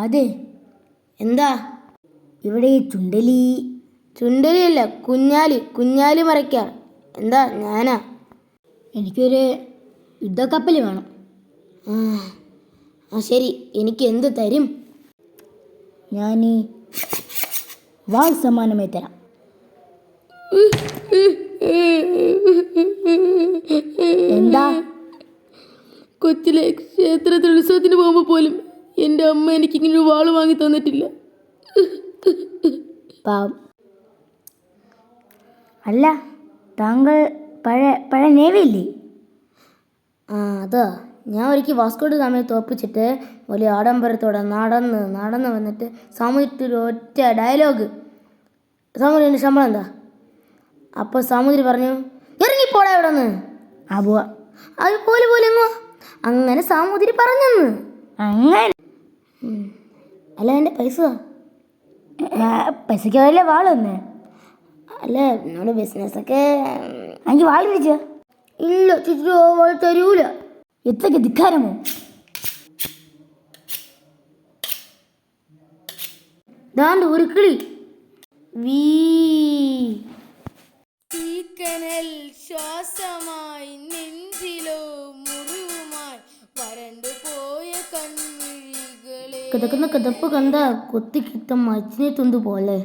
അതെ. എന്താ? ഇവിടെ ചുണ്ടലിയല്ല, കുഞ്ഞാലി മരയ്ക്കാർ. എന്താ? ഞാനാ. എനിക്കൊരു യുദ്ധക്കപ്പൽ വേണം. ആ ശരി, എനിക്ക് എന്ത് തരും? ഞാൻ വാൾ സമ്മാനമായി തരാം. എന്താ? കൊച്ചിലെ ക്ഷേത്രത്തിൽ ഉത്സവത്തിന് പോകുമ്പോൾ പോലും എൻ്റെ അമ്മ എനിക്കിങ്ങനെ ഒരു വാള് വാങ്ങി തന്നിട്ടില്ല. പാവം. അല്ല, താങ്കൾ പഴയ നേവിയില്ലേ? അതാ. ഞാൻ ഒരിക്കൽ വാസ്കോഡ് ഗാമയെ തോൽപ്പിച്ചിട്ട് വലിയ ആഡംബരത്തോടെ നടന്ന് വന്നിട്ട് സാമൂതിരിയുടെ ഒറ്റ ഡയലോഗ്, സാമൂതിരിൻ്റെ ശമ്പളം എന്താ? അപ്പോൾ സാമൂതിരി പറഞ്ഞു, ഇറങ്ങിപ്പോടാ ഇവിടെ നിന്ന്. പോവാ. അത് പോലെങ്ങോ അങ്ങനെ സാമൂതിരി പറഞ്ഞെന്ന്. അങ്ങനെ? അല്ല, എൻ്റെ പൈസയ്ക്ക് വല്ല വാളൊന്നേ? അല്ല, നമ്മുടെ ബിസിനസ്സൊക്കെ. എനിക്ക് വാൾ തിരിച്ച? ഇല്ല ചേച്ചി, വാൾ തരൂല. എത്രയ്ക്ക് ധിക്കാരമോ? ദാണ്ട് ഒരു കിളി. ശ്വാസമായി നെഞ്ചിലോ മുറിവുമായി വരണ്ടു പോയ കൺമിഴികളെ കിതക്കുന്ന കിതപ്പ് കണ്ട കൊത്തിക്കിത്തം മച്ചിനെ തുണ്ടു പോലെ.